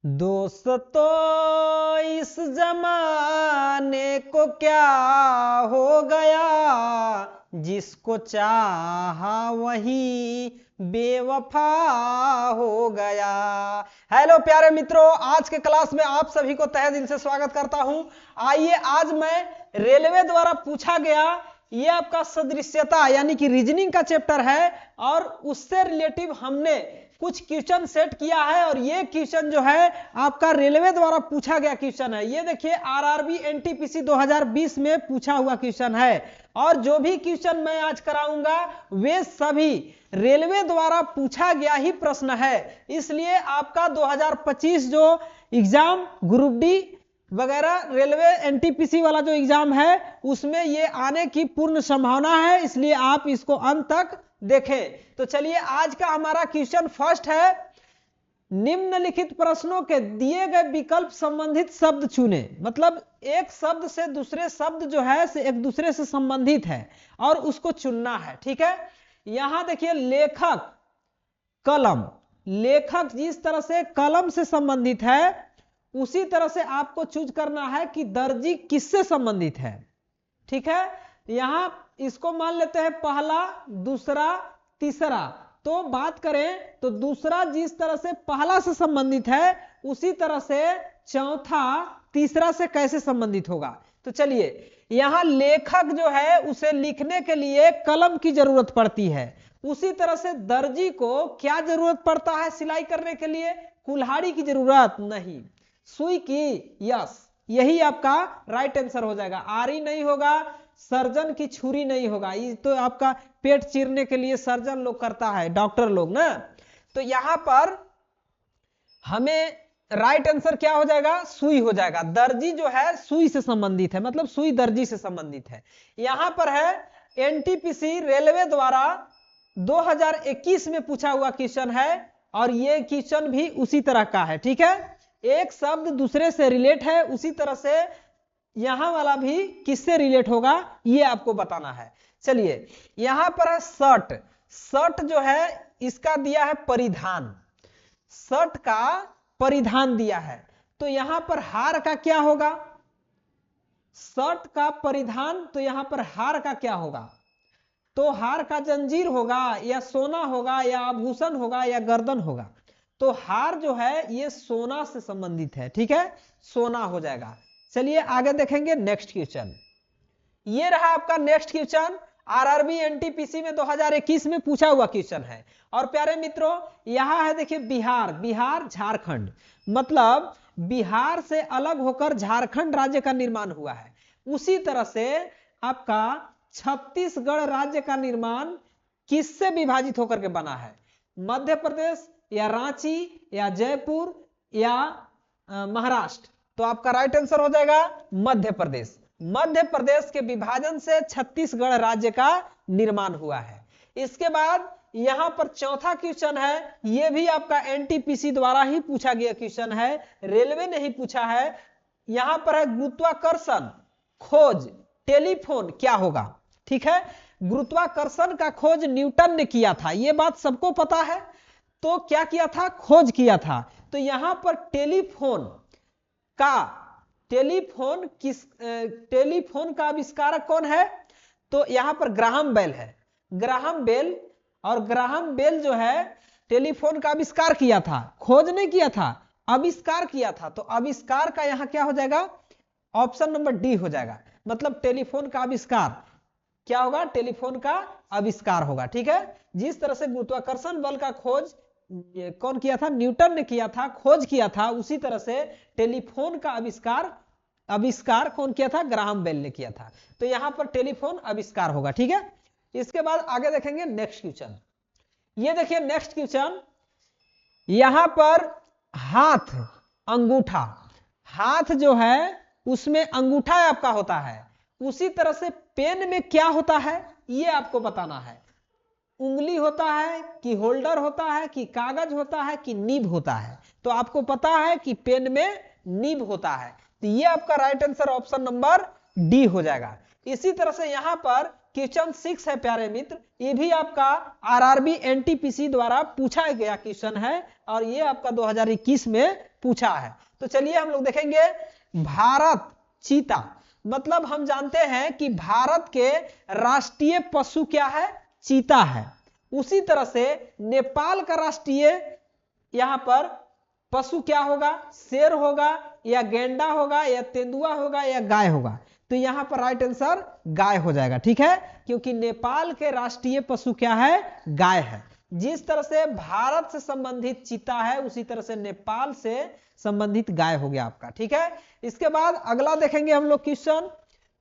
दोस्तों इस जमाने को क्या हो गया, जिसको चाहा वही बेवफा हो गया। हेलो प्यारे मित्रों, आज के क्लास में आप सभी को तहे दिल से स्वागत करता हूं। आइए आज मैं रेलवे द्वारा पूछा गया ये आपका सदृश्यता यानी कि रीजनिंग का चैप्टर है और उससे रिलेटिव हमने कुछ क्वेश्चन सेट किया है और ये क्वेश्चन जो है आपका रेलवे द्वारा पूछा गया क्वेश्चन है। ये देखिए आरआरबी एनटीपीसी 2020 में पूछा हुआ क्वेश्चन है और जो भी क्वेश्चन मैं आज कराऊंगा वे सभी रेलवे द्वारा पूछा गया ही प्रश्न है। इसलिए आपका 2025 जो एग्जाम ग्रुप डी वगैरह रेलवे एनटीपीसी वाला जो एग्जाम है उसमें ये आने की पूर्ण संभावना है, इसलिए आप इसको अंत तक देखें। तो चलिए आज का हमारा क्वेश्चन फर्स्ट है, निम्नलिखित प्रश्नों के दिए गए विकल्प संबंधित शब्द चुने। मतलब एक शब्द से दूसरे शब्द जो है से एक दूसरे से संबंधित है और उसको चुनना है, ठीक है। यहां देखिए लेखक, कलम, लेखक जिस तरह से कलम से संबंधित है उसी तरह से आपको चूज करना है कि दर्जी किससे संबंधित है, ठीक है। यहां इसको मान लेते हैं पहला, दूसरा, तीसरा। तो बात करें तो दूसरा जिस तरह से पहला से संबंधित है उसी तरह से चौथा तीसरा से कैसे संबंधित होगा। तो चलिए यहां लेखक जो है उसे लिखने के लिए कलम की जरूरत पड़ती है, उसी तरह से दर्जी को क्या जरूरत पड़ता है सिलाई करने के लिए, कुल्हाड़ी की जरूरत नहीं, सुई की। यस, यही आपका राइट आंसर हो जाएगा। आरी नहीं होगा, सर्जन की छुरी नहीं होगा, ये तो आपका पेट चीरने के लिए सर्जन लोग करता है, डॉक्टर लोग ना। तो यहां पर हमें राइट आंसर क्या हो जाएगा, सुई हो जाएगा। दर्जी जो है सुई से संबंधित है, मतलब सुई दर्जी से संबंधित है। यहां पर है एनटीपीसी रेलवे द्वारा 2021 में पूछा हुआ क्वेश्चन है और ये क्वेश्चन भी उसी तरह का है, ठीक है। एक शब्द दूसरे से रिलेट है, उसी तरह से यहां वाला भी किससे रिलेट होगा ये आपको बताना है। चलिए यहां पर है शर्ट, शर्ट जो है इसका दिया है परिधान, शर्ट का परिधान दिया है। तो यहां पर हार का क्या होगा, शर्ट का परिधान, तो यहां पर हार का क्या होगा, तो हार का जंजीर होगा या सोना होगा या आभूषण होगा या गर्दन होगा। तो हार जो है ये सोना से संबंधित है, ठीक है, सोना हो जाएगा। चलिए आगे देखेंगे नेक्स्ट क्वेश्चन। ये रहा आपका नेक्स्ट क्वेश्चन, आरआरबी एनटीपीसी में 2021 में पूछा हुआ क्वेश्चन है। और प्यारे मित्रों यहां है देखिए बिहार, बिहार झारखंड, मतलब बिहार से अलग होकर झारखंड राज्य का निर्माण हुआ है। उसी तरह से आपका छत्तीसगढ़ राज्य का निर्माण किससे विभाजित होकर के बना है, मध्य प्रदेश या रांची या जयपुर या महाराष्ट्र। तो आपका राइट आंसर हो जाएगा मध्य प्रदेश। मध्य प्रदेश के विभाजन से छत्तीसगढ़ राज्य का निर्माण हुआ है। इसके बाद यहां पर चौथा क्वेश्चन है, यह भी आपका एनटीपीसी द्वारा ही पूछा गया क्वेश्चन है, रेलवे ने ही पूछा है। यहां पर है गुरुत्वाकर्षण खोज टेलीफोन क्या होगा, ठीक है। गुरुत्वाकर्षण का खोज न्यूटन ने किया था, यह बात सबको पता है। तो क्या किया था, खोज किया था। तो यहां पर टेलीफोन का आविष्कारक कौन है, तो यहां पर ग्राहम बेल है, ग्राहम बेल। और ग्राहम बेल जो है टेलीफोन का आविष्कार किया था, खोज नहीं किया था, आविष्कार किया था। तो आविष्कार का यहां क्या हो जाएगा, ऑप्शन नंबर डी हो जाएगा। मतलब टेलीफोन का आविष्कार क्या होगा, टेलीफोन का आविष्कार होगा, ठीक है। जिस तरह से गुरुत्वाकर्षण बल का खोज कौन किया था, न्यूटन ने किया था, खोज किया था, उसी तरह से टेलीफोन का आविष्कार कौन किया था, ग्राहम बेल ने किया था। तो यहां पर टेलीफोन आविष्कार होगा, ठीक है। इसके बाद आगे देखेंगे नेक्स्ट क्वेश्चन। ये देखिए नेक्स्ट क्वेश्चन, यहां पर हाथ, अंगूठा, हाथ जो है उसमें अंगूठा आपका होता है, उसी तरह से पेन में क्या होता है ये आपको बताना है। उंगली होता है कि होल्डर होता है कि कागज होता है कि नीब होता है। तो आपको पता है कि पेन में नीब होता है, तो ये आपका right answer option number D हो जाएगा। इसी तरह से यहां पर क्वेश्चन 6 है प्यारे मित्र, ये भी आपका आरआरबी एनटीपीसी द्वारा पूछा गया क्वेश्चन है और ये आपका 2021 में पूछा है। तो चलिए हम लोग देखेंगे भारत चीता, मतलब हम जानते हैं कि भारत के राष्ट्रीय पशु क्या है, चीता है। उसी तरह से नेपाल का राष्ट्रीय यहां पर पशु क्या होगा, शेर होगा या गेंडा होगा या तेंदुआ होगा या गाय होगा। तो यहां पर राइट आंसर गाय हो जाएगा, ठीक है, क्योंकि नेपाल के राष्ट्रीय पशु क्या है, गाय है। जिस तरह से भारत से संबंधित चीता है उसी तरह से नेपाल से संबंधित गाय हो गया आपका, ठीक है। इसके बाद अगला देखेंगे हम लोग क्वेश्चन,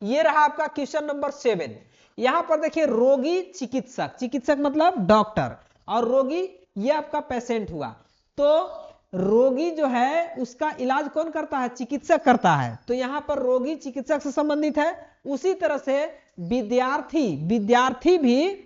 ये रहा आपका क्वेश्चन नंबर 7। यहां पर देखिए रोगी चिकित्सक, चिकित्सक मतलब डॉक्टर, और रोगी ये आपका पेशेंट हुआ। तो रोगी जो है उसका इलाज कौन करता है, चिकित्सक करता है। तो यहां पर रोगी चिकित्सक से संबंधित है। उसी तरह से विद्यार्थी, विद्यार्थी भी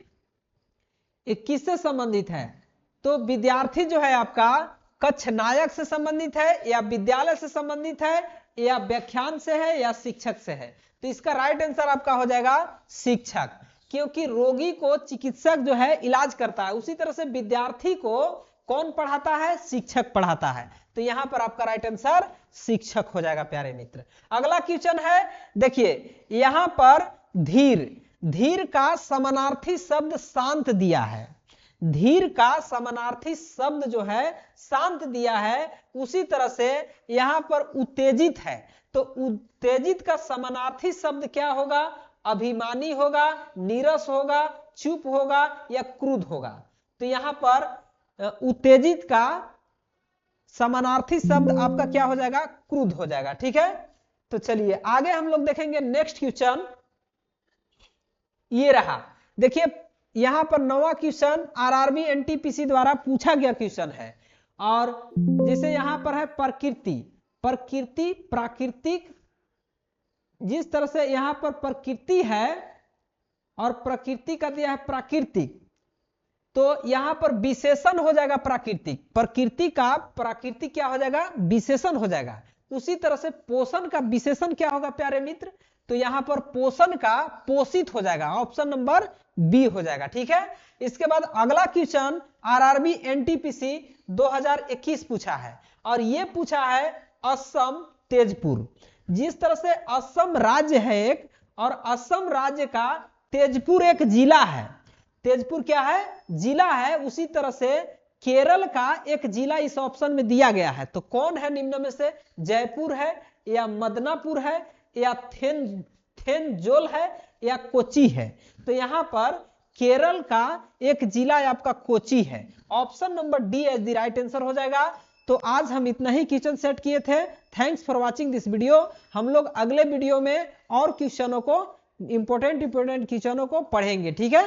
किससे संबंधित है, तो विद्यार्थी जो है आपका कक्ष नायक से संबंधित है या विद्यालय से संबंधित है या व्याख्यान से है या शिक्षक से है। तो इसका राइट आंसर आपका हो जाएगा शिक्षक, क्योंकि रोगी को चिकित्सक जो है इलाज करता है, उसी तरह से विद्यार्थी को कौन पढ़ाता है, शिक्षक पढ़ाता है। तो यहां पर आपका राइट आंसर शिक्षक हो जाएगा प्यारे मित्र। अगला क्वेश्चन है, देखिए यहां पर धीर, धीर का समानार्थी शब्द शांत दिया है। धीर का समानार्थी शब्द जो है शांत दिया है। उसी तरह से यहां पर उत्तेजित है, तो उत्तेजित का समानार्थी शब्द क्या होगा, अभिमानी होगा, नीरस होगा, चुप होगा या क्रुद्ध होगा। तो यहां पर उत्तेजित का समानार्थी शब्द आपका क्या हो जाएगा, क्रुद्ध हो जाएगा, ठीक है। तो चलिए आगे हम लोग देखेंगे नेक्स्ट क्वेश्चन, ये रहा। देखिए यहां पर 9वां क्वेश्चन आरआरबी एनटीपीसी द्वारा पूछा गया क्वेश्चन है, और जैसे यहां पर है प्रकृति, प्रकृति प्राकृतिक, जिस तरह से यहां पर प्रकृति है और प्रकृति का दिया है प्राकृतिक, तो यहां पर विशेषण हो जाएगा प्राकृतिक, प्रकृति का प्राकृतिक क्या हो जाएगा, विशेषण हो जाएगा। उसी तरह से पोषण का विशेषण क्या होगा प्यारे मित्र, तो यहां पर पोषण का पोषित हो जाएगा, ऑप्शन नंबर बी हो जाएगा, ठीक है। इसके बाद अगला क्वेश्चन आरआरबी एनटीपीसी 2021 पूछा है, और यह पूछा है असम तेजपुर। जिस तरह से असम राज्य है एक, और असम राज्य का तेजपुर एक जिला है, तेजपुर क्या है, जिला है। उसी तरह से केरल का एक जिला इस ऑप्शन में दिया गया है। तो कौन है निम्न में से, जयपुर है या मदनापुर है या थेंजोल है या कोची है। तो यहां पर केरल का एक जिला आपका कोची है, option number D is the right answer हो जाएगा। तो आज हम इतना ही क्वेश्चन सेट किए थे। Thanks for watching this video. हम लोग अगले वीडियो में और क्वेश्चनों को इंपॉर्टेंट क्वेश्चनों को पढ़ेंगे, ठीक है।